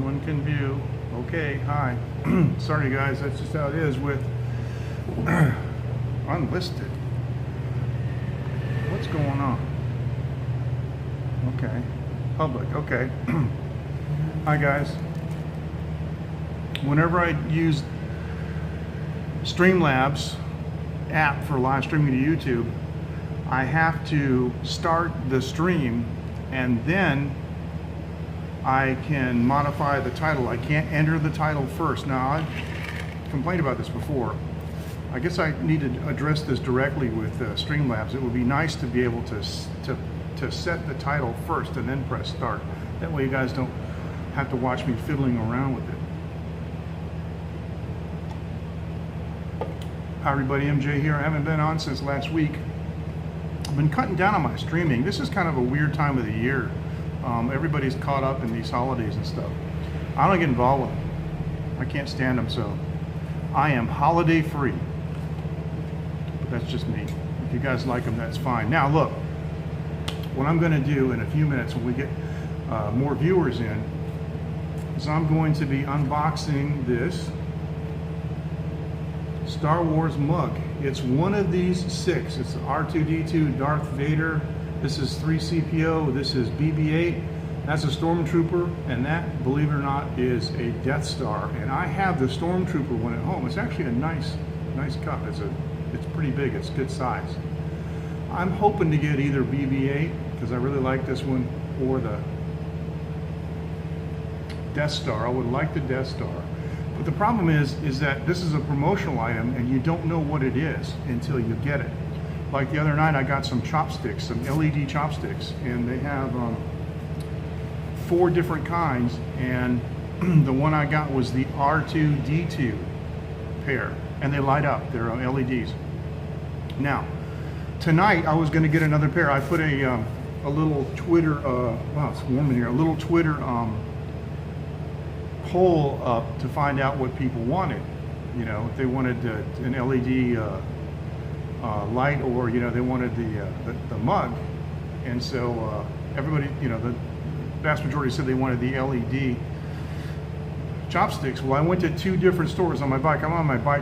Everyone can view. Okay, hi. Sorry guys, that's just how it is with unlisted. What's going on? Okay, public, okay. Hi guys. Whenever I use Streamlabs app for live streaming to YouTube, I have to start the stream and then I can modify the title. I can't enter the title first. Now, I've complained about this before. I guess I need to address this directly with Streamlabs. It would be nice to be able to set the title first and then press start. That way you guys don't have to watch me fiddling around with it. Hi everybody, MJ here. I haven't been on since last week. I've been cutting down on my streaming. This is kind of a weird time of the year. Everybody's caught up in these holidays and stuff. I don't get involved with them. I can't stand them, so I am holiday free. But that's just me. If you guys like them, that's fine. Now look, what I'm going to do in a few minutes when we get more viewers in is I'm going to be unboxing this Star Wars mug. It's one of these 6. It's R2-D2 Darth Vader. This is 3CPO, this is BB-8, that's a Stormtrooper, and that, believe it or not, is a Death Star. And I have the Stormtrooper one at home. It's actually a nice cup. It's pretty big, it's good size. I'm hoping to get either BB-8, because I really like this one, or the Death Star. I would like the Death Star. But the problem is that this is a promotional item, and you don't know what it is until you get it. Like the other night, I got some chopsticks, some LED chopsticks, and they have 4 different kinds, and the one I got was the R2-D2 pair, and they light up. They're LEDs. Now, tonight I was going to get another pair. I put a little Twitter, wow, it's warm in here, a little Twitter poll up to find out what people wanted. You know, if they wanted an LED light, or you know, they wanted the mug, and so everybody, you know, the vast majority said they wanted the LED chopsticks. Well, I went to 2 different stores on my bike. I'm on my bike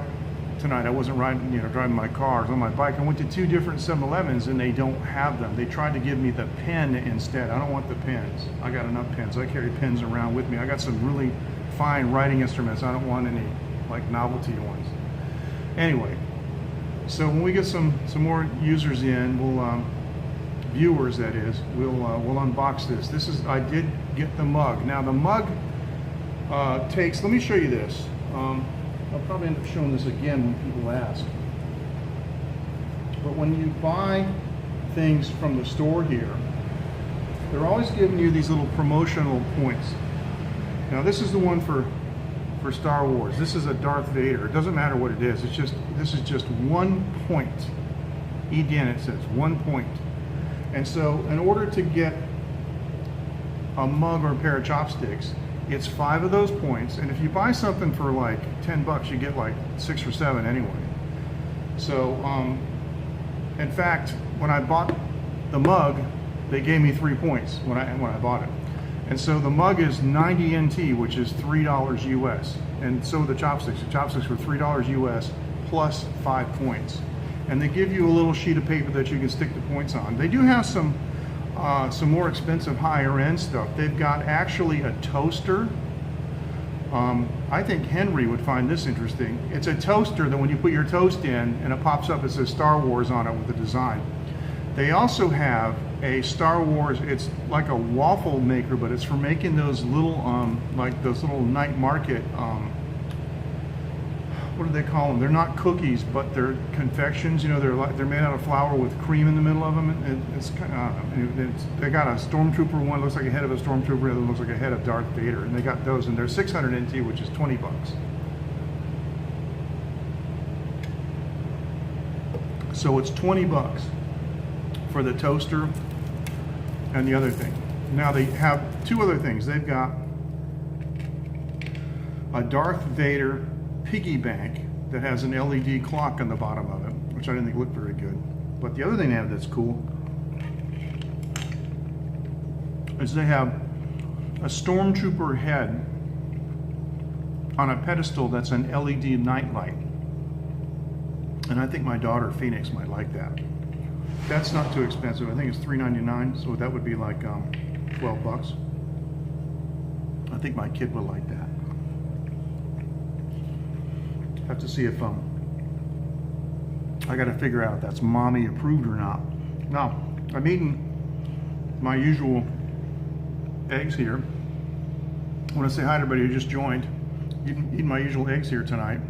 tonight. I wasn't riding, you know, driving my car. I was on my bike. I went to 2 different 7-Elevens and they don't have them. They tried to give me the pen instead. I don't want the pens. I got enough pens. I carry pens around with me. I got some really fine writing instruments. I don't want any like novelty ones. Anyway. So when we get some more users in, we'll viewers, that is, we'll unbox this. This is, I did get the mug. Now the mug takes. Let me show you this. I'll probably end up showing this again when people ask. But when you buy things from the store here, they're always giving you these little promotional points. Now this is the one for Star Wars. This is a Darth Vader. It doesn't matter what it is. It's just, this is just 1 point. EDN, it says 1 point. And so in order to get a mug or a pair of chopsticks, it's 5 of those points. And if you buy something for like 10 bucks, you get like 6 or 7 anyway. So in fact, when I bought the mug, they gave me 3 points when I bought it. And so the mug is 90 NT, which is $3 US. And so the chopsticks. The chopsticks were $3 US plus 5 points. And they give you a little sheet of paper that you can stick the points on. They do have some more expensive, higher end stuff. They've got actually a toaster. I think Henry would find this interesting. It's a toaster that when you put your toast in and it pops up, it says Star Wars on it with the design. They also have a Star Wars, it's like a waffle maker, but it's for making those little, like those little night market, what do they call them? They're not cookies, but they're confections. You know, they're made out of flour with cream in the middle of them. And it's kind of, I don't know, they got a Stormtrooper one, looks like a head of a Stormtrooper, the other looks like a head of Darth Vader. And they got those, and they're 600 NT, which is 20 bucks. So it's 20 bucks for the toaster and the other thing. Now they have 2 other things. They've got a Darth Vader piggy bank that has an LED clock on the bottom of it, which I didn't think looked very good. But the other thing they have that's cool is they have a Stormtrooper head on a pedestal that's an LED night light. And I think my daughter Phoenix might like that. That's not too expensive. I think it's $3.99, so that would be like 12 bucks. I think my kid would like that. Have to see if I got to figure out if that's mommy approved or not. Now, I'm eating my usual eggs here. I want to say hi to everybody who just joined. Eating my usual eggs here tonight.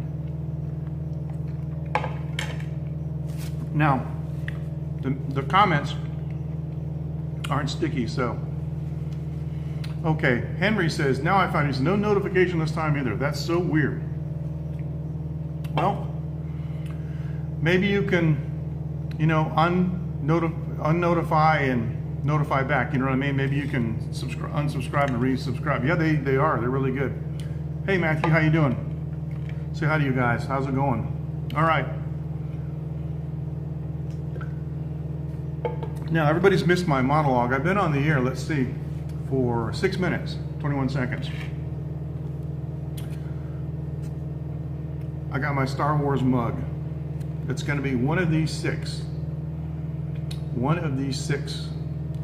Now, the comments aren't sticky, so. Okay, Henry says, now I find there's no notification this time either. That's so weird. Well, maybe you can, you know, unnotify and notify back. You know what I mean? Maybe you can unsubscribe and resubscribe. Yeah, they are. They're really good. Hey, Matthew, how you doing? Say hi to you guys. How's it going? All right. Now, everybody's missed my monologue. I've been on the air, let's see, for 6 minutes, 21 seconds. I got my Star Wars mug. It's going to be one of these six. One of these six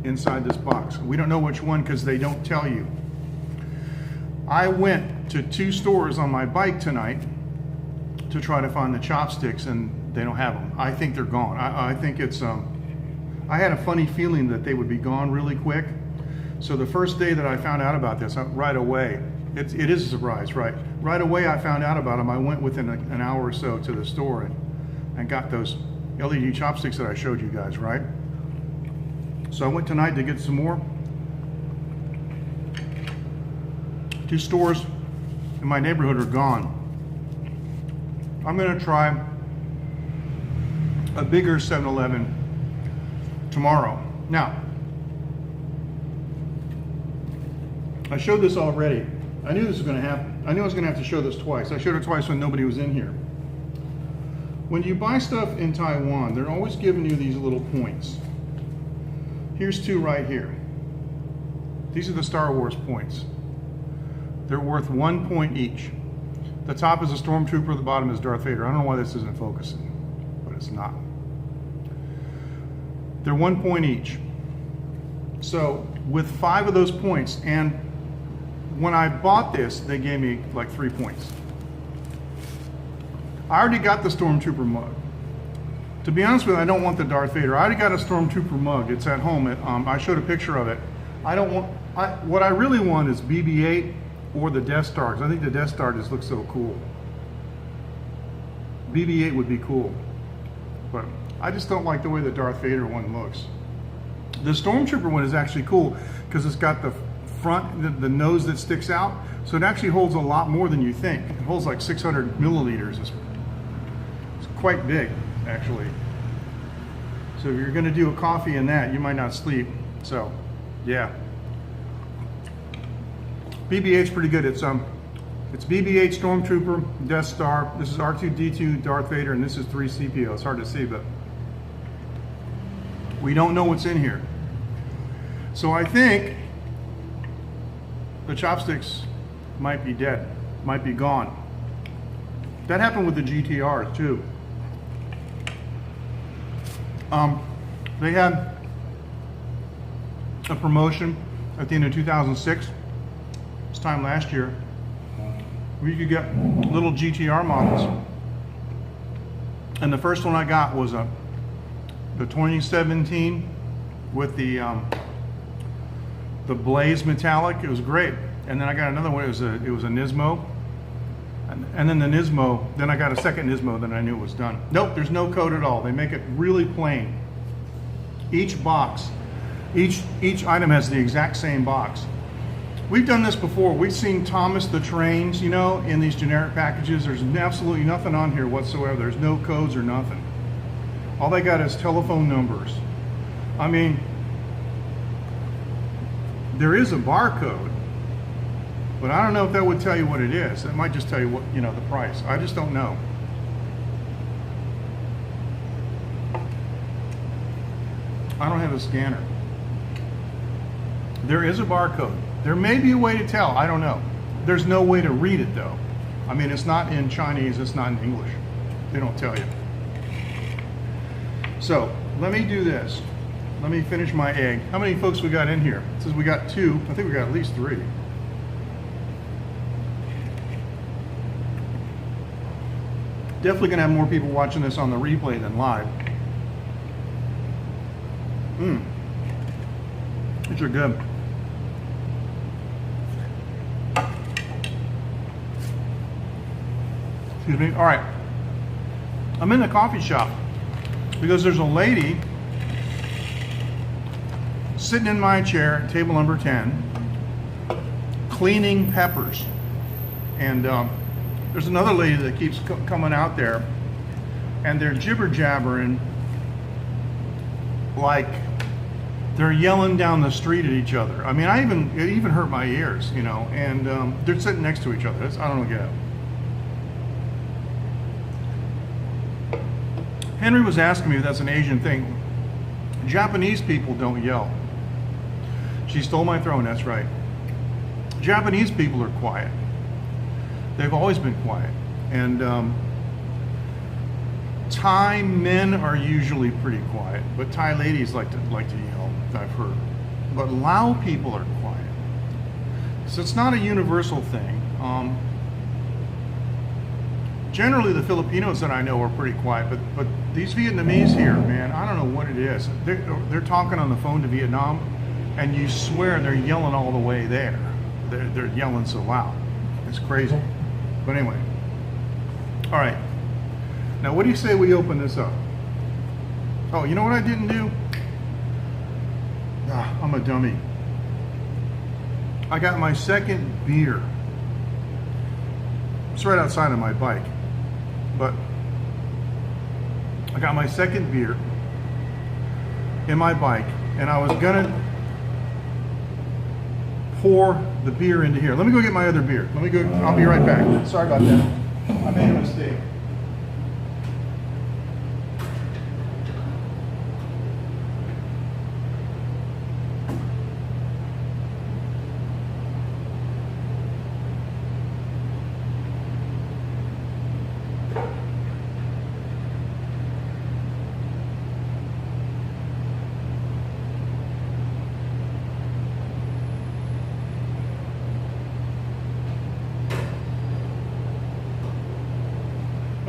inside this box. We don't know which one because they don't tell you. I went to 2 stores on my bike tonight to try to find the chopsticks, and they don't have them. I think they're gone. I think it's... I had a funny feeling that they would be gone really quick. So the first day that I found out about this, right away, it is a surprise, right? Right away I found out about them. I went within an hour or so to the store and got those LED chopsticks that I showed you guys, right? So I went tonight to get some more. 2 stores in my neighborhood are gone. I'm gonna try a bigger 7-Eleven tomorrow. Now, I showed this already. I knew this was going to happen. I knew I was going to have to show this twice. I showed it twice when nobody was in here. When you buy stuff in Taiwan, they're always giving you these little points. Here's 2 right here. These are the Star Wars points. They're worth 1 point each. The top is a stormtrooper, the bottom is Darth Vader. I don't know why this isn't focusing, but it's not. They're 1 point each. So with 5 of those points, and when I bought this, they gave me like 3 points. I already got the Stormtrooper mug. To be honest with you, I don't want the Darth Vader. I already got a Stormtrooper mug. It's at home. I showed a picture of it. I don't want. What I really want is BB-8 or the Death Star, because I think the Death Star just looks so cool. BB-8 would be cool, but I just don't like the way the Darth Vader one looks. The Stormtrooper one is actually cool because it's got the front, the nose that sticks out, so it actually holds a lot more than you think. It holds like 600 milliliters. It's quite big, actually. So if you're going to do a coffee in that, you might not sleep. So, yeah. BB-8's pretty good. It's BB-8 Stormtrooper, Death Star. This is R2-D2, Darth Vader, and this is 3CPO. It's hard to see, but we don't know what's in here. So I think the chopsticks might be dead, might be gone. That happened with the GTRs too. They had a promotion at the end of 2006, this time last year, where you could get little GTR models. And the first one I got was the 2017 with the Blaze metallic. It was great. And then I got another one. It was a Nismo. And then the Nismo. Then I got a second Nismo. Then I knew it was done. Nope, there's no code at all. They make it really plain. Each box, each item has the exact same box. We've done this before. We've seen Thomas the Trains, you know, in these generic packages. There's absolutely nothing on here whatsoever. There's no codes or nothing. All they got is telephone numbers. I mean, there is a barcode, but I don't know if that would tell you what it is. It might just tell you what, you know, the price. I just don't know. I don't have a scanner. There is a barcode. There may be a way to tell. I don't know. There's no way to read it though. I mean, it's not in Chinese, it's not in English. They don't tell you. So let me do this. Let me finish my egg. How many folks we got in here? It says we got 2. I think we got at least 3. Definitely gonna have more people watching this on the replay than live. These are good. Excuse me. All right. I'm in the coffee shop because there's a lady sitting in my chair, table number 10, cleaning peppers. And there's another lady that keeps coming out there, and they're jibber jabbering like they're yelling down the street at each other. I mean, it even hurt my ears, you know. And they're sitting next to each other. I don't get it. Henry was asking me if that's an Asian thing. Japanese people don't yell. She stole my throne. That's right. Japanese people are quiet. They've always been quiet, and Thai men are usually pretty quiet, but Thai ladies like to yell. I've heard, but Lao people are quiet. So it's not a universal thing. Generally, the Filipinos that I know are pretty quiet, but these Vietnamese here, man, I don't know what it is. They're talking on the phone to Vietnam, and you swear they're yelling all the way there. They're yelling so loud. It's crazy. But anyway, all right. Now, what do you say we open this up? Oh, you know what I didn't do? I'm a dummy. I got my second beer. It's right outside of my bike, but I got my second beer in my bike, and I was gonna pour the beer into here. Let me go get my other beer. Let me go. I'll be right back. Sorry about that. I made a mistake.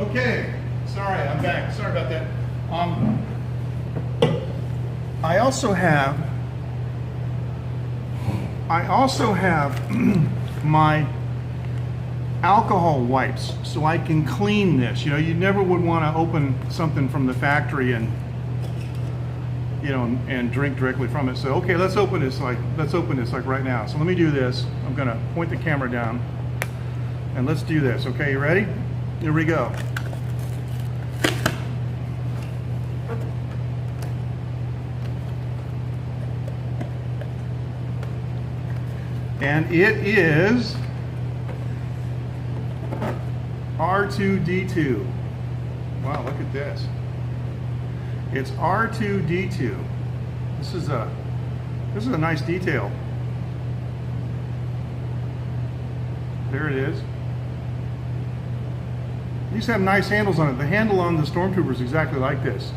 Okay, sorry, I'm back. Sorry about that. I also have my alcohol wipes, so I can clean this. You know, you never would want to open something from the factory and, you know, and drink directly from it. So okay, let's open this like right now. So let me do this. I'm gonna point the camera down, and let's do this. Okay, you ready? Here we go. And it is R2D2. Wow, look at this. It's R2D2. This is a nice detail. There it is. These have nice handles on it. The handle on the Stormtrooper is exactly like this.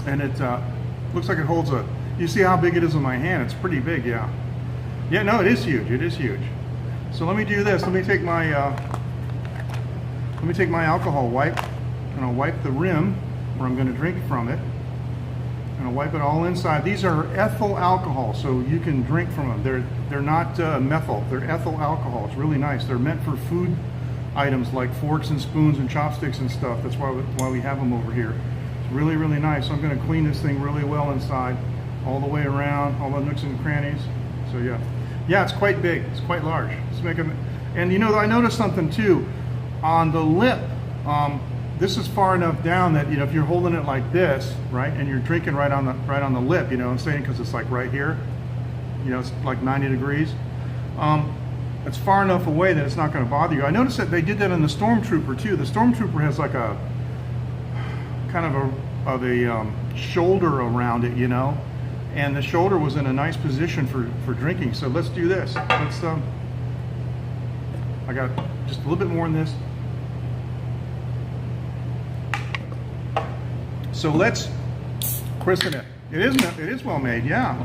And it looks like it holds a, you see how big it is in my hand? It's pretty big, yeah. Yeah, no, it is huge. It is huge. So let me do this. Let me take my alcohol wipe, and I'll wipe the rim where I'm going to drink from it, and I'll wipe it all inside. These are ethyl alcohol, so you can drink from them. They're not methyl. They're ethyl alcohol. It's really nice. They're meant for food items like forks and spoons and chopsticks and stuff. That's why we have them over here. It's really, really nice. So I'm going to clean this thing really well inside, all the way around, all the nooks and crannies. So yeah. Yeah, it's quite big. It's quite large. Let's make them. And you know, I noticed something too on the lip. This is far enough down that, you know, if you're holding it like this, right, and you're drinking right on the lip, you know what I'm saying, because it's like right here, you know, it's like 90 degrees. It's far enough away that it's not going to bother you. I noticed that they did that in the Stormtrooper too. The Stormtrooper has like a kind of a shoulder around it, you know. And the shoulder was in a nice position for drinking. So let's do this. I got just a little bit more in this. So let's christen it. It is well made, yeah.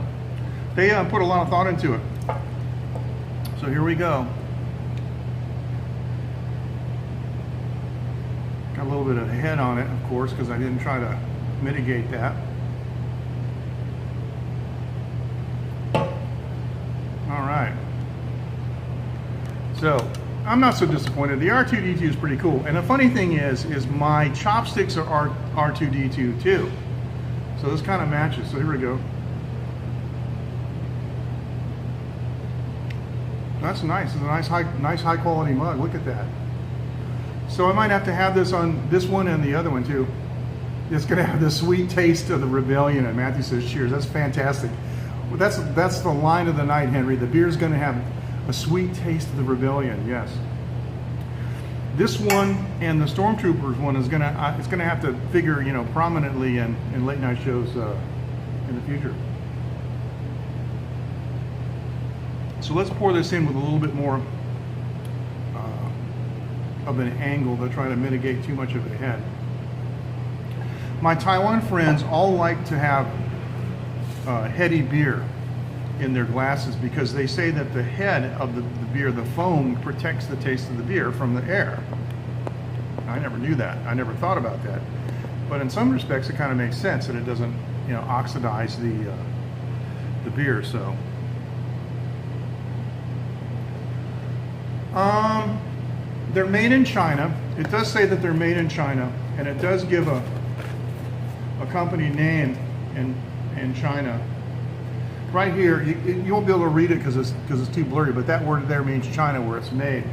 They put a lot of thought into it. So here we go. Got a little bit of head on it, of course, because I didn't try to mitigate that. All right. So I'm not so disappointed. The R2-D2 is pretty cool. And the funny thing is my chopsticks are R2-D2 too. So this kind of matches. So here we go. That's nice. It's a nice high quality mug. Look at that. So I might have to have this on this one and the other one too. It's going to have the sweet taste of the rebellion. And Matthew says, cheers. That's fantastic. Well, that's the line of the night, Henry. The beer's going to have a sweet taste of the rebellion. Yes. This one and the Stormtroopers one is it's gonna have to figure, you know, prominently in late night shows in the future. So let's pour this in with a little bit more of an angle to try to mitigate too much of the head. My Taiwan friends all like to have heady beer in their glasses because they say that the head of the beer, the foam, protects the taste of the beer from the air. I never knew that. I never thought about that. But in some respects, it kind of makes sense that it doesn't, you know, oxidize the beer. So, they're made in China. It does say that they're made in China, and it does give a company name in China. Right here, you won't be able to read it because it's too blurry, but that word there means China, where it's made.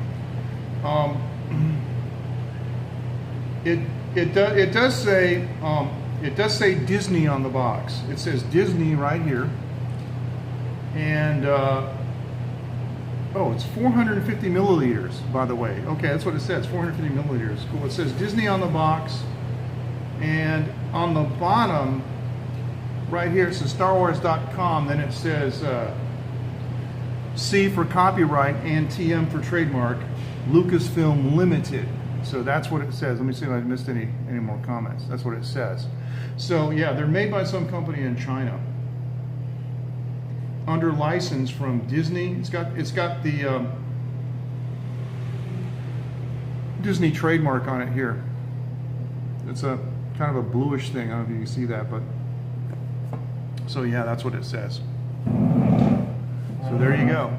It does say Disney on the box. It says Disney right here, and oh, it's 450 milliliters, by the way. Okay, that's what it says, 450 milliliters. Cool. It says Disney on the box, and on the bottom, right here, it says StarWars.com. Then it says C for copyright and TM for trademark, Lucasfilm Limited. So that's what it says. Let me see if I missed any more comments. That's what it says. So yeah, they're made by some company in China under license from Disney. It's got the Disney trademark on it here. It's a kind of a bluish thing. I don't know if you can see that, but so yeah, that's what it says. So there you go.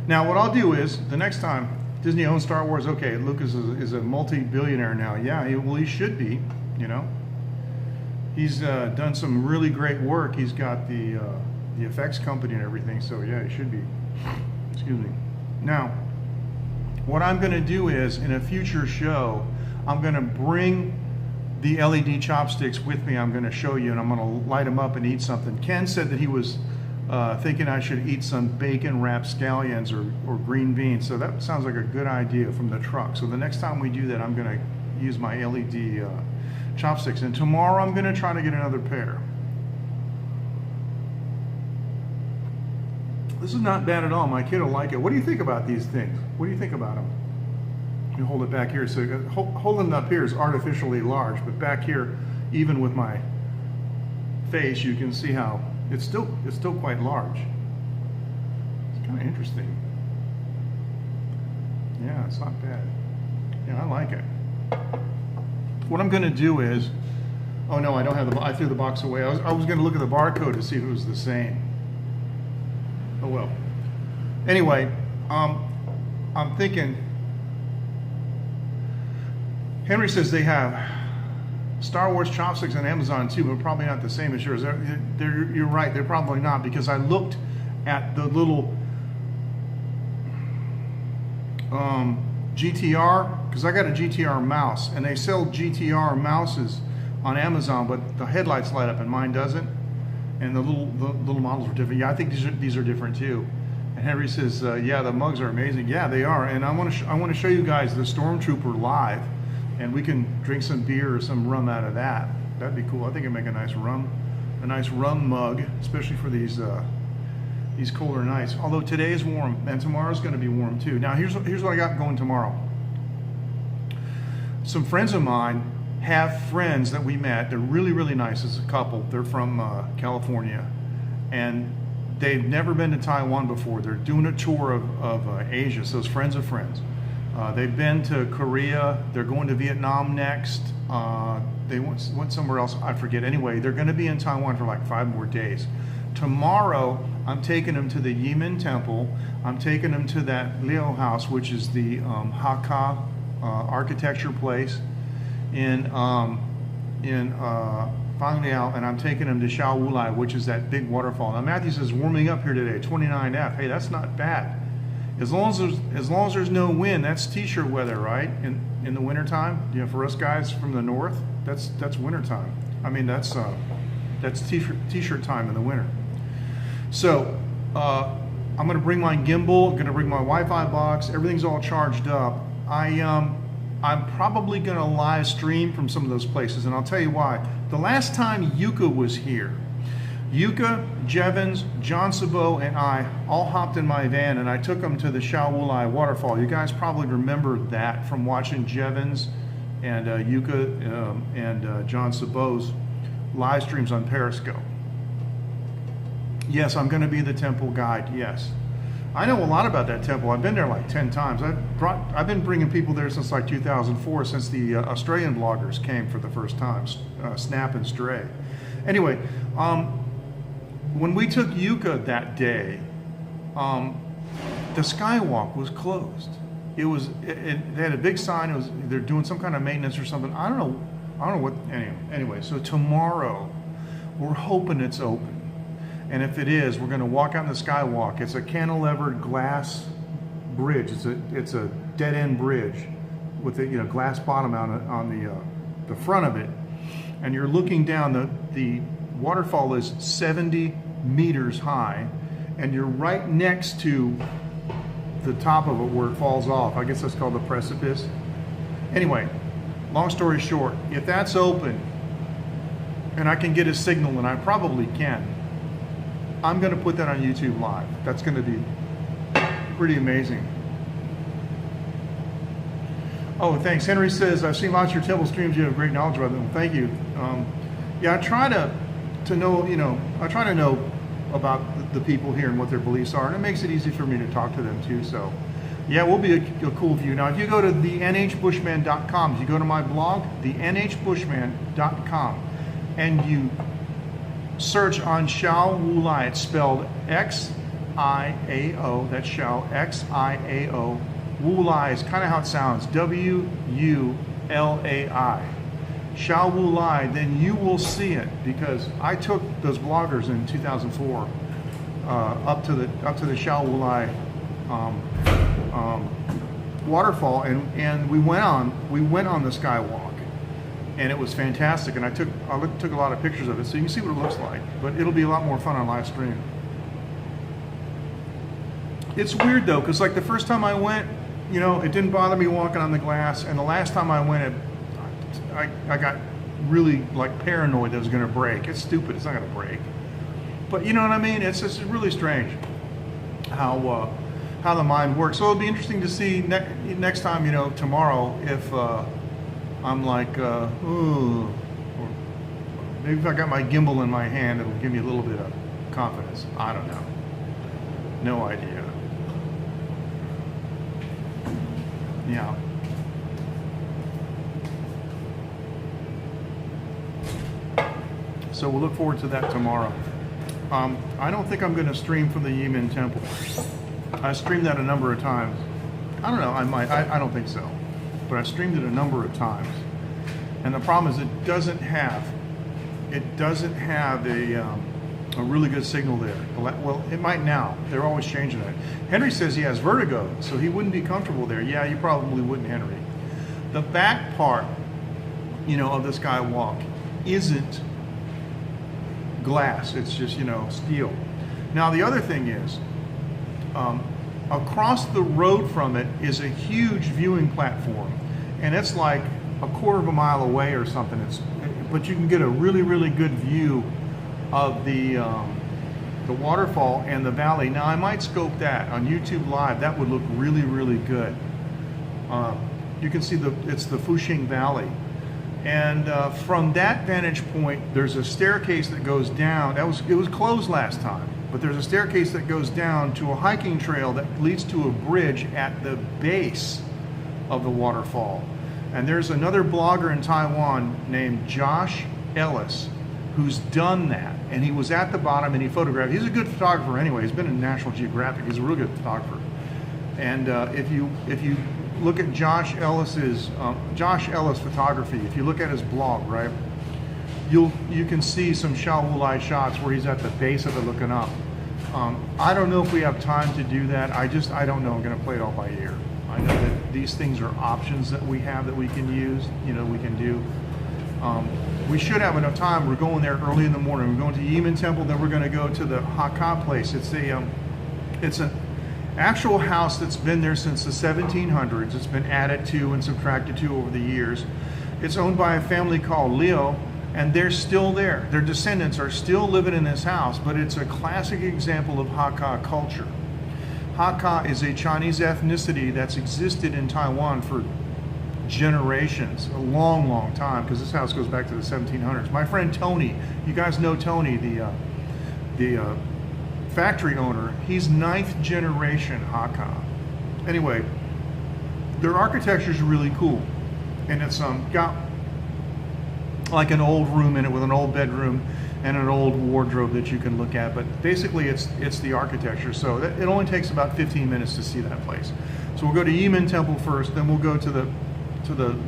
Now what I'll do is, the next time Disney owns Star Wars, okay, Lucas is a multi-billionaire now. Yeah, he should be, you know. He's done some really great work. He's got the effects company and everything, so yeah, he should be. Excuse me. Now, what I'm going to do is, in a future show, I'm going to bring the LED chopsticks with me. I'm going to show you, and I'm going to light them up and eat something. Ken said that he was thinking I should eat some bacon wrapped scallions or green beans. So that sounds like a good idea from the truck. So the next time we do that, I'm going to use my LED chopsticks. And tomorrow I'm going to try to get another pair. This is not bad at all. My kid will like it. What do you think about these things? What do you think about them? You hold it back here. So holding it up here is artificially large, but back here, even with my face, you can see how it's still quite large. It's kind of interesting. Yeah, it's not bad. Yeah, I like it. What I'm going to do is, oh no, I don't have I threw the box away. I was going to look at the barcode to see if it was the same. Oh well. Anyway, I'm thinking. Henry says they have Star Wars chopsticks on Amazon too, but probably not the same as yours. You're right, they're probably not, because I looked at the little GTR, because I got a GTR mouse, and they sell GTR mouses on Amazon, but the headlights light up and mine doesn't, and the little models are different. Yeah, I think these are different too. And Henry says, yeah, the mugs are amazing. Yeah, they are, and I want to show you guys the Stormtrooper live. And we can drink some beer or some rum out of that. That'd be cool. I think it'd make a nice rum mug, especially for these these colder nights. Although today is warm and tomorrow's going to be warm too. Now here's what I got going tomorrow. Some friends of mine have friends that we met. They're really, really nice. It's a couple. They're from California, and they've never been to Taiwan before. They're doing a tour of Asia, so it's friends of friends. They've been to Korea. They're going to Vietnam next. They went somewhere else. I forget. Anyway, they're going to be in Taiwan for like 5 more days. Tomorrow, I'm taking them to the Yimin Temple. I'm taking them to that Liu House, which is the Hakka architecture place in Fangliao, and I'm taking them to Shao Wulai, which is that big waterfall. Now Matthew says warming up here today, 29F. Hey, that's not bad. As long as there's no wind, that's t-shirt weather, right? In the wintertime, you know, for us guys from the north, that's wintertime. I mean, that's t-shirt time in the winter. So I'm going to bring my gimbal. I'm going to bring my Wi-Fi box. Everything's all charged up. I'm probably going to live stream from some of those places, and I'll tell you why. The last time Yuka was here, Yuka, Jevons, John Sabot, and I all hopped in my van, and I took them to the Shao Wulai waterfall. You guys probably remember that from watching Jevons and Yuka and John Sabot's live streams on Periscope. Yes, I'm going to be the temple guide, yes. I know a lot about that temple. I've been there like 10 times. I've been bringing people there since like 2004, since the Australian bloggers came for the first time, Snap and Stray. Anyway, when we took Yuka that day, the skywalk was closed. They had a big sign. They're doing some kind of maintenance or something. I don't know what. Anyway, so tomorrow we're hoping it's open. And if it is, we're going to walk out in the skywalk. It's a cantilevered glass bridge. It's a dead end bridge with a glass bottom on the front of it, and you're looking down. The waterfall is 70 meters high, and you're right next to the top of it where it falls off. I guess that's called the precipice. Anyway, long story short, if that's open and I can get a signal, and I probably can, I'm going to put that on YouTube Live. That's going to be pretty amazing. Oh, thanks. Henry says, I've seen lots of your temple streams. You have great knowledge about them. Thank you. Yeah, I try to know, I try to know about the people here and what their beliefs are, and it makes it easy for me to talk to them too. So, yeah, it will be a cool view. Now, if you go to thenhbushman.com, if you go to my blog, thenhbushman.com, and you search on Shao Wulai, it's spelled X-I-A-O, that's Shao, X-I-A-O. Wulai is kind of how it sounds, W-U-L-A-I. Shao Wulai, then you will see it, because I took those bloggers in 2004 up to the Shao Wulai waterfall, and we went on the skywalk. And it was fantastic, and I took a lot of pictures of it, so you can see what it looks like. But it'll be a lot more fun on live stream. It's weird though, because like the first time I went, it didn't bother me walking on the glass, and the last time I went, I got really like paranoid that it was going to break. It's stupid. It's not going to break. But you know what I mean? It's just really strange how the mind works. So it'll be interesting to see next time, tomorrow, if I'm like, ooh, or maybe if I got my gimbal in my hand, it'll give me a little bit of confidence. I don't know. No idea. Yeah. So we'll look forward to that tomorrow. I don't think I'm going to stream from the Yimin Temple. I streamed that a number of times. I don't know, I might. I don't think so. But I've streamed it a number of times, and the problem is it doesn't have a really good signal there. Well, it might now. They're always changing it. Henry says he has vertigo, so he wouldn't be comfortable there. Yeah, you probably wouldn't, Henry. The back part, of the skywalk isn't glass. It's just steel. Now the other thing is, across the road from it is a huge viewing platform, and it's like a quarter of a mile away or something. But you can get a really, really good view of the the waterfall and the valley. Now I might scope that on YouTube Live. That would look really, really good. You can see it's the Fuxing Valley. And from that vantage point, there's a staircase that goes down. It was closed last time, but there's a staircase that goes down to a hiking trail that leads to a bridge at the base of the waterfall. And there's another blogger in Taiwan named Josh Ellis who's done that. And he was at the bottom and he photographed. He's a good photographer anyway. He's been in National Geographic. He's a real good photographer. And if you look at Josh Ellis photography, if you look at his blog, right, you can see some Sha Wu Lai shots where he's at the base of it looking up. I don't know if we have time to do that. I don't know. I'm going to play it all by ear. I know that these things are options that we have that we can use, we can do. We should have enough time. We're going there early in the morning. We're going to Yimen Temple, then we're going to go to the Hakka place. It's an actual house that's been there since the 1700s. It's been added to and subtracted to over the years. It's owned by a family called Liu, and they're still there. Their descendants are still living in this house, but it's a classic example of Hakka culture. Hakka is a Chinese ethnicity that's existed in Taiwan for generations, a long, long time, because this house goes back to the 1700s. My friend Tony, you guys know Tony, the factory owner, he's 9th generation Hakka. Anyway, their architecture is really cool, and it's got like an old room in it with an old bedroom and an old wardrobe that you can look at, but basically it's the architecture. So it only takes about 15 minutes to see that place. So we'll go to Yimen Temple first, then we'll go to the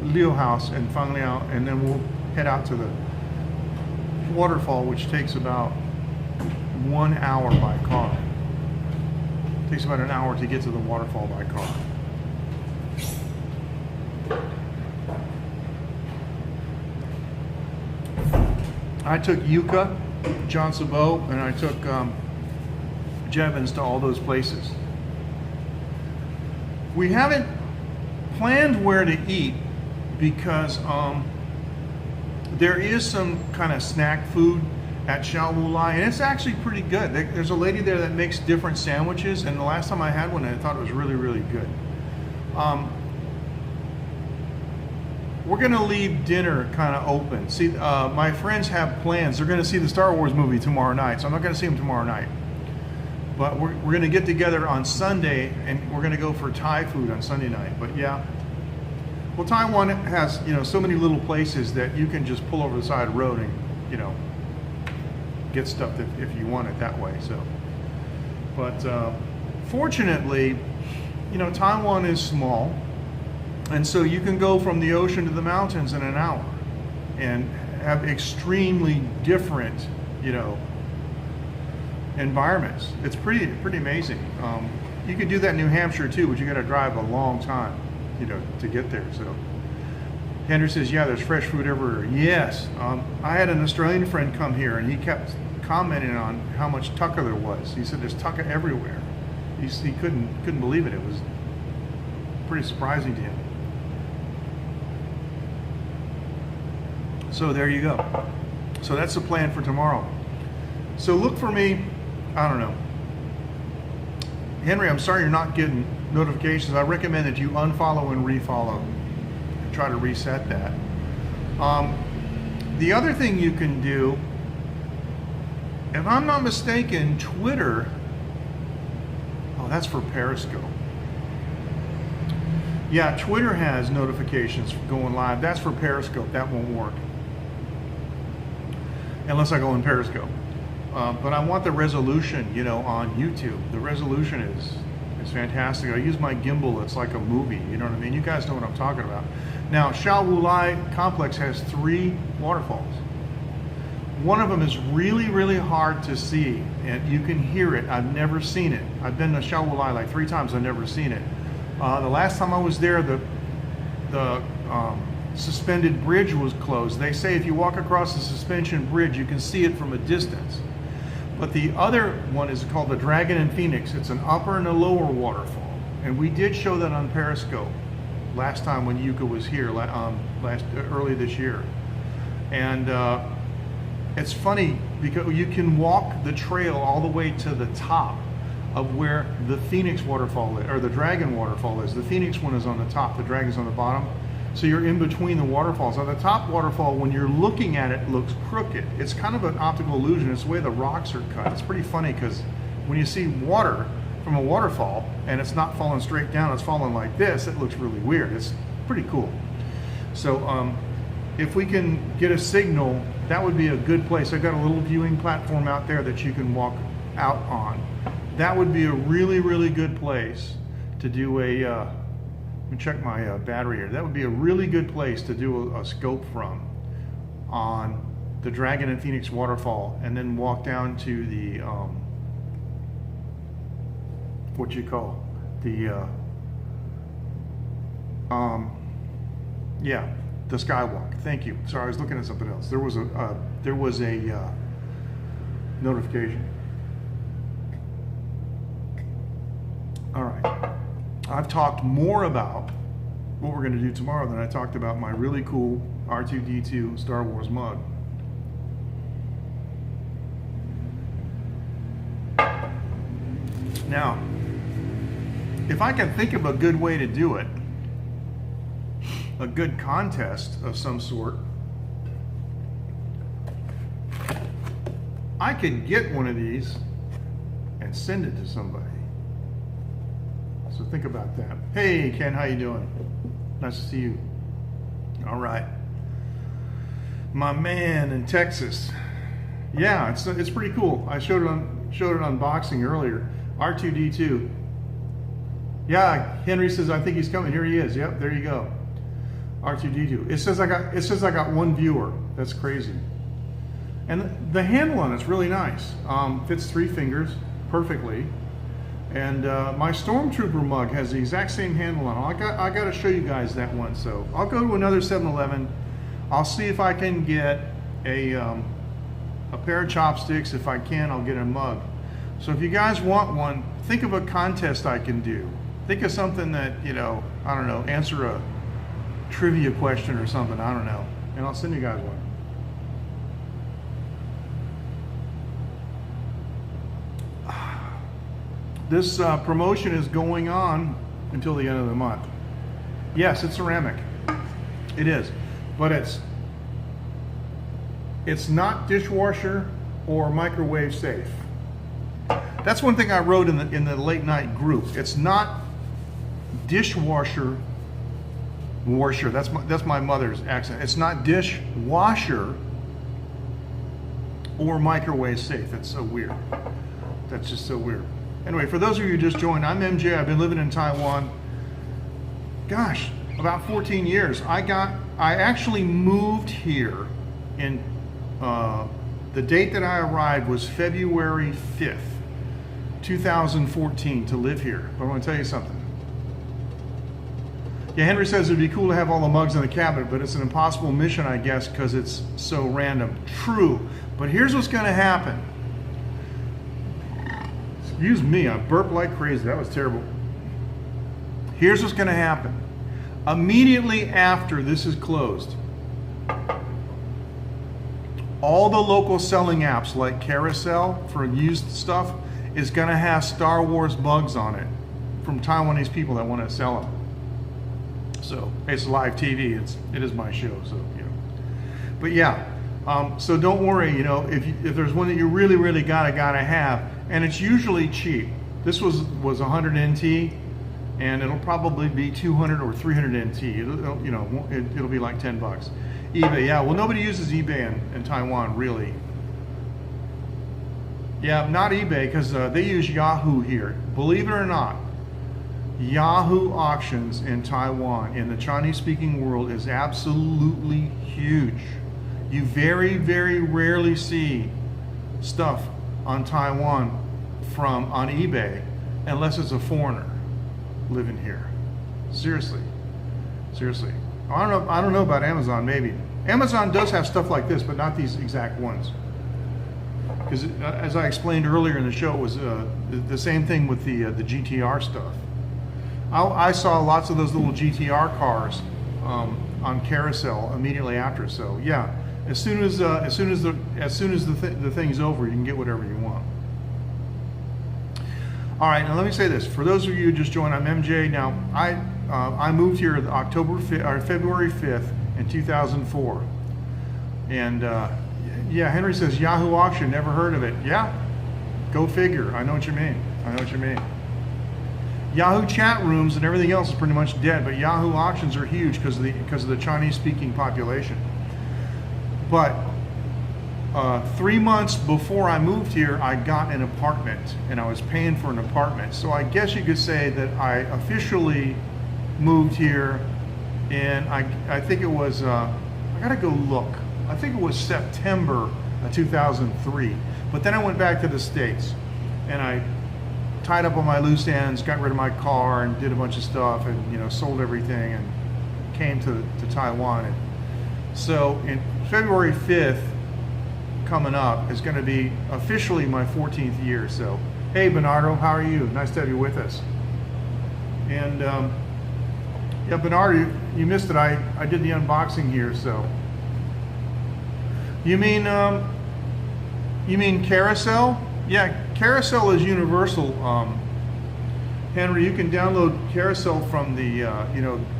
Liu house and finally out, and then we'll head out to the waterfall, which takes about 1 hour by car. It takes about an hour to get to the waterfall by car. I took Yuka, John Sabot, and I took Jevons to all those places. We haven't planned where to eat because there is some kind of snack food at Sha Wu Lai, and it's actually pretty good. There's a lady there that makes different sandwiches, and the last time I had one, I thought it was really, really good. We're going to leave dinner kind of open. See, my friends have plans. They're going to see the Star Wars movie tomorrow night, so I'm not going to see them tomorrow night. But we're going to get together on Sunday, and we're going to go for Thai food on Sunday night. But yeah, well, Taiwan has so many little places that you can just pull over the side of the road and get stuff if you want it that way. So, but fortunately, Taiwan is small. And so you can go from the ocean to the mountains in an hour and have extremely different, environments. It's pretty amazing. You can do that in New Hampshire too, but you got to drive a long time, to get there. So Henry says, yeah, there's fresh food everywhere. Yes. I had an Australian friend come here and he kept commenting on how much tucka there was. He said there's tucka everywhere. He couldn't believe it. It was pretty surprising to him. So there you go. So that's the plan for tomorrow. So look for me, I don't know. Henry, I'm sorry you're not getting notifications. I recommend that you unfollow and refollow and try to reset that. The other thing you can do, if I'm not mistaken, Twitter, oh, that's for Periscope. Yeah, Twitter has notifications for going live. That's for Periscope. That won't work unless I go in Periscope. But I want the resolution, on YouTube. The resolution is fantastic. I use my gimbal. It's like a movie. You know what I mean? You guys know what I'm talking about. Now, Sha Wu Lai complex has 3 waterfalls. One of them is really, really hard to see, and you can hear it. I've never seen it. I've been to Sha Wu Lai like 3 times. I've never seen it. The last time I was there, the suspended bridge was closed. They say if you walk across the suspension bridge, you can see it from a distance. But the other one is called the Dragon and Phoenix. It's an upper and a lower waterfall. And we did show that on Periscope last time when Yuka was here, early this year. And it's funny because you can walk the trail all the way to the top of where the Phoenix waterfall is, or the Dragon waterfall is. The Phoenix one is on the top, the Dragon's on the bottom. So you're in between the waterfalls. On the top waterfall, when you're looking at it, looks crooked. It's kind of an optical illusion. It's the way the rocks are cut. It's pretty funny because when you see water from a waterfall and it's not falling straight down, it's falling like this, it looks really weird. It's pretty cool. So if we can get a signal, that would be a good place. I've got a little viewing platform out there that you can walk out on. That would be a really, really good place to do a, let me check my battery here. That would be a really good place to do a scope from on the Dragon and Phoenix waterfall, and then walk down to the, what you call, the, yeah, the skywalk. Thank you. Sorry, I was looking at something else. There was a notification. All right. I've talked more about what we're going to do tomorrow than I talked about my really cool R2-D2 Star Wars mug. Now, if I can think of a good way to do it, a good contest of some sort, I could get one of these and send it to somebody. So think about that. Hey Ken, how you doing? Nice to see you. All right, my man in Texas. Yeah, it's pretty cool. I showed it unboxing earlier. R2-D2. Yeah, Henry says I think he's coming. Here he is. Yep, there you go. R2-D2. It says I got one viewer. That's crazy. And the handle on it's really nice. Fits 3 fingers perfectly. And my Stormtrooper mug has the exact same handle on it. I got to show you guys that one. So I'll go to another 7-Eleven. I'll see if I can get a pair of chopsticks. If I can, I'll get a mug. So if you guys want one, think of a contest I can do. Think of something that, you know, I don't know, answer a trivia question or something, I don't know. And I'll send you guys one. This promotion is going on until the end of the month. Yes, it's ceramic. It is. But it's not dishwasher or microwave safe. That's one thing I wrote in the late night group. It's not dishwasher washer. That's my mother's accent. It's not dishwasher or microwave safe. That's so weird. That's just so weird. Anyway, for those of you who just joined, I'm MJ. I've been living in Taiwan, gosh, about 14 years. I actually moved here in, the date that I arrived was February 5th, 2014 to live here. But I want to tell you something. Yeah, Henry says it'd be cool to have all the mugs in the cabinet, but it's an impossible mission, I guess, because it's so random. True, but here's what's going to happen. Excuse me, I burped like crazy. That was terrible. Here's what's going to happen. Immediately after this is closed, all the local selling apps like Carousel for used stuff is going to have Star Wars mugs on it from Taiwanese people that want to sell them. So it's live TV. It is my show. So you know, but yeah. So don't worry. You know, if there's one that you really gotta have, and it's usually cheap. This was 100 NT, and it'll probably be 200 or 300 NT. It'll be like 10 bucks. eBay, yeah. Well, nobody uses eBay in Taiwan, really. Yeah, not eBay, because they use Yahoo here. Believe it or not, Yahoo auctions in Taiwan, in the Chinese-speaking world, is absolutely huge. You very rarely see stuff on Taiwan on eBay unless it's a foreigner living here. Seriously. I don't know about Amazon. Maybe Amazon does have stuff like this, but not these exact ones. Because as I explained earlier in the show, it was the same thing with the GTR stuff. I saw lots of those little GTR cars on Carousel immediately after. So yeah, as soon as the thing's over, you can get whatever you want. All right, now let me say this. For those of you who just joined, I'm MJ. Now, I moved here February 5th in 2004. And yeah, Henry says, Yahoo Auction, never heard of it. Yeah, go figure. I know what you mean. I know what you mean. Yahoo chat rooms and everything else is pretty much dead, but Yahoo auctions are huge because of the Chinese-speaking population. But 3 months before I moved here, I got an apartment, and I was paying for an apartment. So I guess you could say that I officially moved here, and I think it was, I gotta go look. I think it was September of 2003. But then I went back to the States, and I tied up all my loose ends, got rid of my car, and did a bunch of stuff, and sold everything, and came to Taiwan. And so in February 5th, coming up, is going to be officially my 14th year. So, hey Bernardo, how are you? Nice to have you with us. And yeah, Bernardo, you missed it. I did the unboxing here. So, you mean Carousel? Yeah, Carousel is universal. Henry, you can download Carousel from the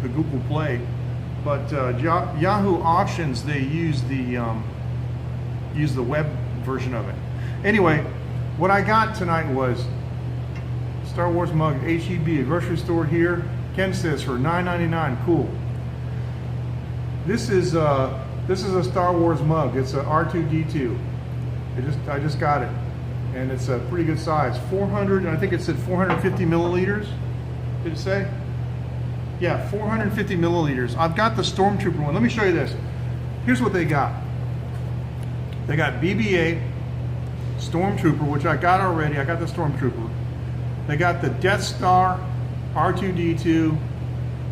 the Google Play, but Yahoo Auctions, they use the web version of it. Anyway, what I got tonight was Star Wars mug, HEB, a grocery store here. Ken says for $9.99. Cool. This is a Star Wars mug. It's a R2D2. I just got it, and it's a pretty good size. 400. I think it said 450 milliliters. Did it say? Yeah, 450 milliliters. I've got the Stormtrooper one. Let me show you this. Here's what they got. They got BB-8, Stormtrooper, which I got already. I got the Stormtrooper. They got the Death Star, R2D2,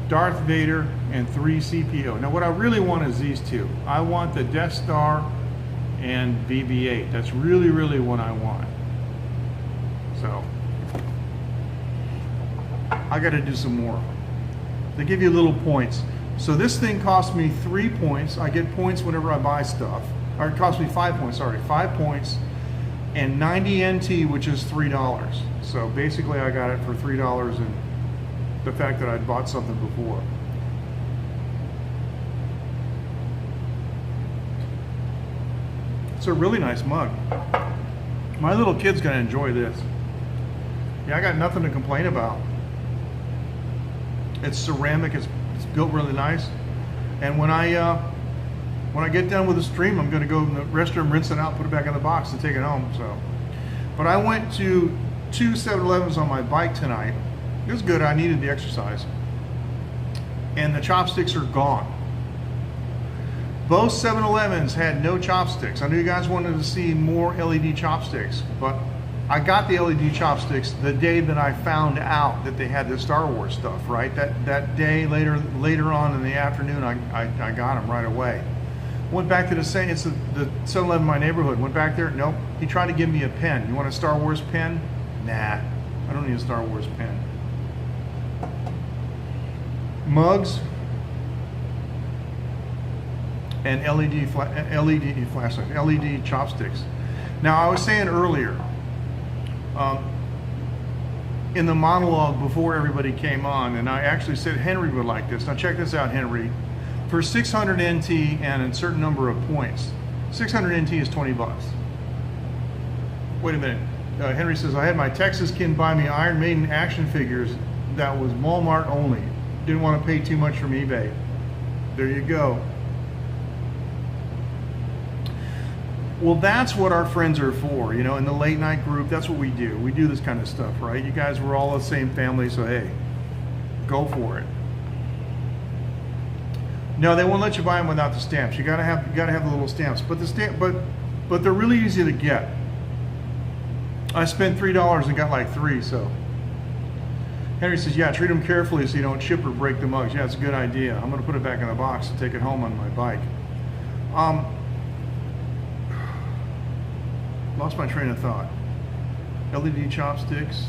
Darth Vader, and 3 CPO. Now what I really want is these two. I want the Death Star and BB-8. That's really, really what I want. So I got to do some more. They give you little points. So this thing cost me 3 points. I get points whenever I buy stuff. Or it cost me 5 points, sorry, 5 points, and 90 NT, which is $3. So basically I got it for $3 and the fact that I'd bought something before. It's a really nice mug. My little kid's gonna enjoy this. Yeah, I got nothing to complain about. It's ceramic, it's built really nice. And when I get done with the stream, I'm going to go in the restroom, rinse it out, put it back in the box, and take it home. So, but I went to 2 7-Elevens on my bike tonight. It was good. I needed the exercise, and the chopsticks are gone. Both 7-Elevens had no chopsticks. I knew you guys wanted to see more LED chopsticks, but I got the LED chopsticks the day that I found out that they had the Star Wars stuff. Right, that day later on in the afternoon, I got them right away. Went back to the 7-Eleven in my neighborhood. Went back there. Nope. He tried to give me a pen. You want a Star Wars pen? Nah, I don't need a Star Wars pen. Mugs and LED flashlights, LED chopsticks. Now I was saying earlier, in the monologue before everybody came on, and I actually said Henry would like this. Now check this out, Henry. For 600 NT and a certain number of points, 600 NT is 20 bucks. Wait a minute. Henry says, I had my Texas kin buy me Iron Maiden action figures that was Walmart only. Didn't want to pay too much from eBay. There you go. Well, that's what our friends are for. In the late night group, that's what we do. We do this kind of stuff, right? You guys were all the same family, so hey, go for it. No, they won't let you buy them without the stamps. You gotta have the little stamps. But but they're really easy to get. I spent $3 and got like 3. So Henry says, yeah, treat them carefully so you don't chip or break the mugs. Yeah, it's a good idea. I'm gonna put it back in the box and take it home on my bike. Lost my train of thought. LED chopsticks.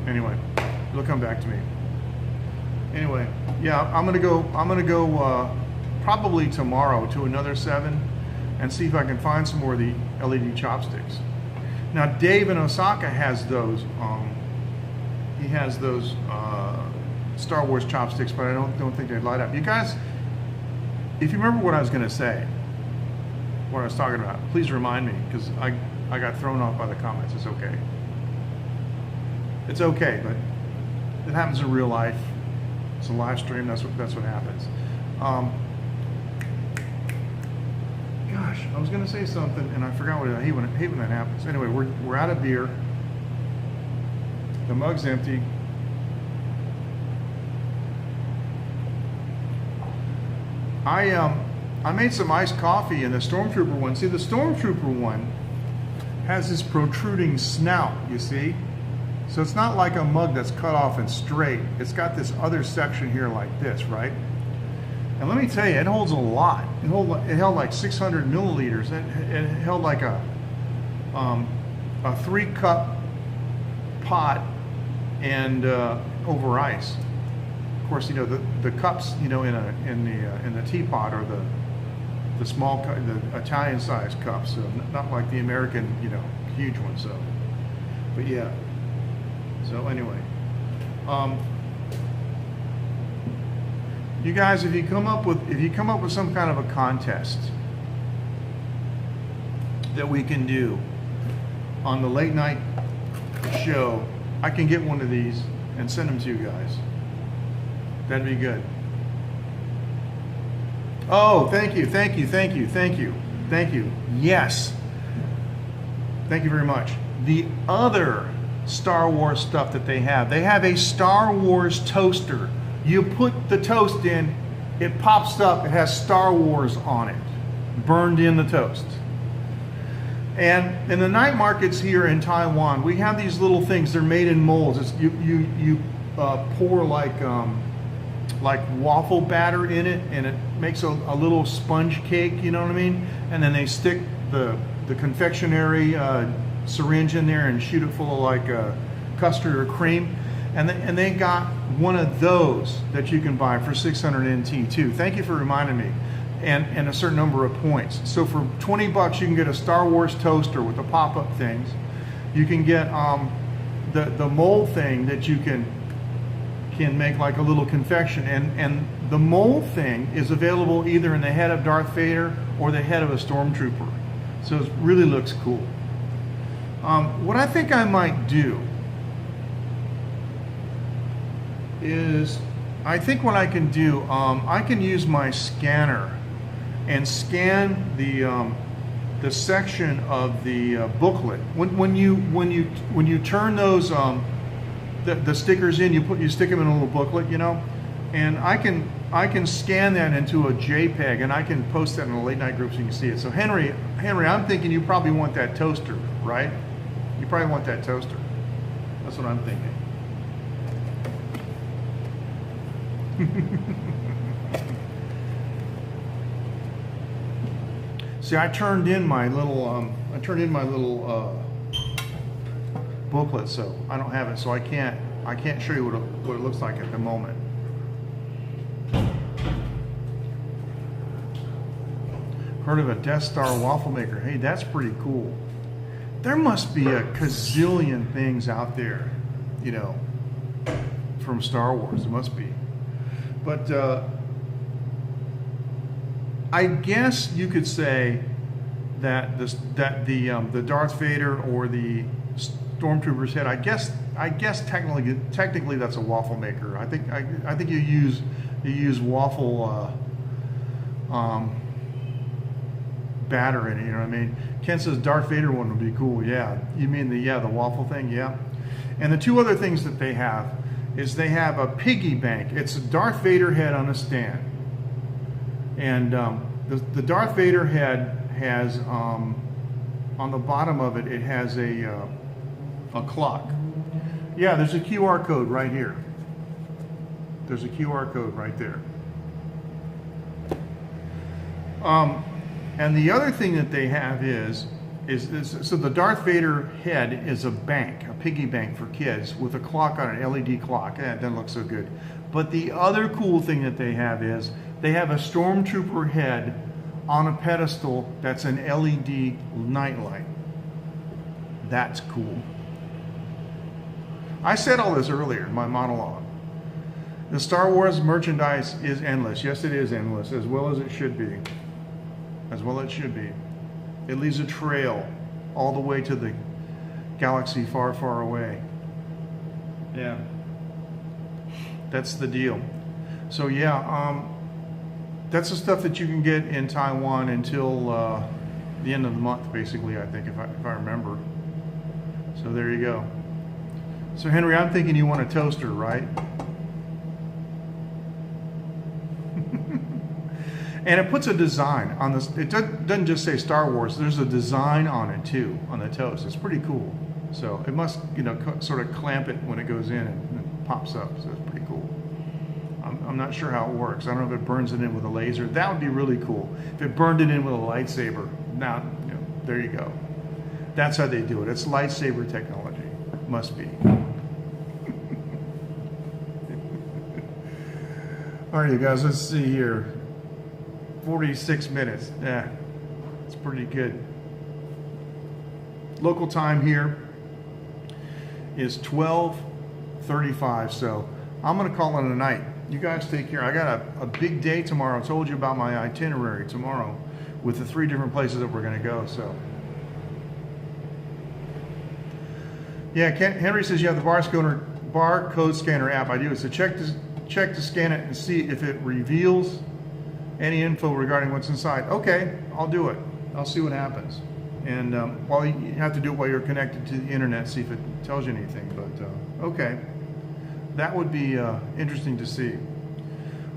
Anyway, it'll come back to me. Anyway, yeah, I'm gonna go probably tomorrow to another 7 and see if I can find some more of the LED chopsticks. Now Dave in Osaka has those. He has those Star Wars chopsticks, but I don't think they'd light up. You guys, if you remember what I was going to say, what I was talking about, please remind me, because I got thrown off by the comments. It's okay. It's okay, but it happens in real life. It's a live stream. That's what happens. Gosh, I was going to say something and I forgot what I hate when that happens. Anyway, we're out of beer. The mug's empty. I made some iced coffee in the Stormtrooper one. See, the Stormtrooper one has this protruding snout, you see? So it's not like a mug that's cut off and straight. It's got this other section here like this, right? And let me tell you, it holds a lot. It held like 600 milliliters. It held like a 3-cup pot and over ice. Of course, you know the cups, you know, in the teapot are the small, the Italian sized cups, so not like the American, you know, huge ones. So, but yeah. So anyway, you guys, if you come up with some kind of a contest that we can do on the late night show, I can get one of these and send them to you guys. That'd be good. Oh, thank you. Yes. Thank you very much. The other Star Wars stuff that they have a Star Wars toaster. You put the toast in, it pops up, it has Star Wars on it, burned in the toast. And in the night markets here in Taiwan, we have these little things. They're made in molds. It's, you pour like waffle batter in it, and it makes a little sponge cake. You know what I mean? And then they stick the confectionery syringe in there and shoot it full of like custard or cream. And they got one of those that you can buy for 600 NT too. Thank you for reminding me. And a certain number of points. So for 20 bucks, you can get a Star Wars toaster with the pop-up things. You can get the mold thing that you can make like a little confection. And the mold thing is available either in the head of Darth Vader or the head of a Stormtrooper. So it really looks cool. What I think I might do is, I think what I can do, I can use my scanner and scan the section of the booklet. When you turn those the stickers in, you stick them in a little booklet, you know, and I can scan that into a JPEG and I can post that in the late night group so you can see it. So Henry, I'm thinking you probably want that toaster, right? You probably want that toaster. That's what I'm thinking. See, I turned in my little booklet, so I don't have it, so I can't show you what it looks like at the moment. Heard of a Death Star waffle maker? Hey, that's pretty cool. There must be a gazillion things out there, you know, from Star Wars. There must be. But I guess you could say that the Darth Vader or the Stormtrooper's head, I guess technically that's a waffle maker. I think you use waffle batter in it. You know what I mean? Ken says Darth Vader one would be cool. Yeah, you mean the waffle thing? Yeah. And the two other things that they have is they have a piggy bank. It's a Darth Vader head on a stand, and the Darth Vader head has on the bottom of it, it has a clock. Yeah, there's a QR code right here. There's a QR code right there. And the other thing that they have is so the Darth Vader head is a bank, a piggy bank for kids with a clock on it, LED clock. It doesn't look so good. But the other cool thing that they have is They have a stormtrooper head on a pedestal that's an LED nightlight. That's cool. I said all this earlier in my monologue. The Star Wars merchandise is endless. Yes, it is endless, as well as it should be. As well it should be. It leaves a trail all the way to the galaxy far, far away. Yeah. That's the deal. So yeah, that's the stuff that you can get in Taiwan until the end of the month, basically, I think, if I remember. So there you go. So Henry, I'm thinking you want a toaster, right? And it puts a design on this. It doesn't just say Star Wars. There's a design on it too, on the toast. It's pretty cool. So it must, sort of clamp it when it goes in and pops up. So it's pretty cool. I'm not sure how it works. I don't know if it burns it in with a laser. That would be really cool. If it burned it in with a lightsaber. Now, there you go. That's how they do it. It's lightsaber technology. Must be. All right, you guys, let's see here. 46 minutes. Yeah, it's pretty good. Local time here is 12:35, so I'm going to call it a night. You guys take care. I got a big day tomorrow. I told you about my itinerary tomorrow with the 3 different places that we're going to go. So, yeah, Henry says you have the barcode scanner app. I do. So check to scan it and see if it reveals any info regarding what's inside. Okay, I'll do it. I'll see what happens. And while you have to do it while you're connected to the internet, see if it tells you anything. But okay, that would be interesting to see.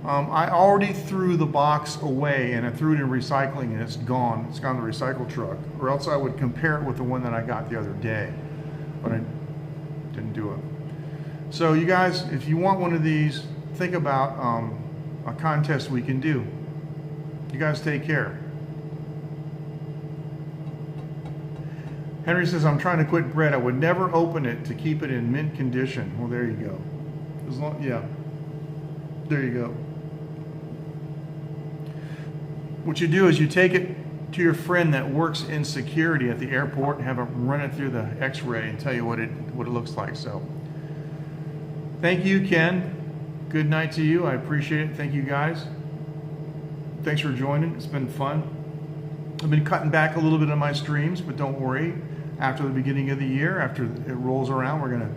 I already threw the box away and I threw it in recycling and it's gone. It's gone to the recycle truck. Or else I would compare it with the one that I got the other day. But I didn't do it. So you guys, if you want one of these, think about a contest we can do. You guys take care. Henry says, I'm trying to quit bread. I would never open it to keep it in mint condition. Well, there you go. Yeah, there you go. What you do is you take it to your friend that works in security at the airport and have him run it through the x-ray and tell you what it looks like. So thank you, Ken. Good night to you. I appreciate it. Thank you, guys. Thanks for joining. It's been fun. I've been cutting back a little bit on my streams, but don't worry. After the beginning of the year, after it rolls around, we're going to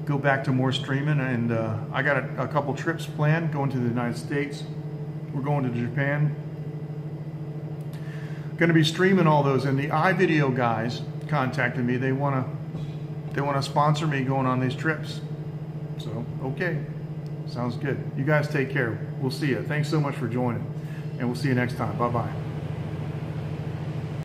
go back to more streaming. And I got a couple trips planned, going to the United States. We're going to Japan. Going to be streaming all those. And the iVideo guys contacted me. They want to sponsor me going on these trips. So, okay. Sounds good. You guys take care. We'll see you. Thanks so much for joining. And we'll see you next time. Bye-bye.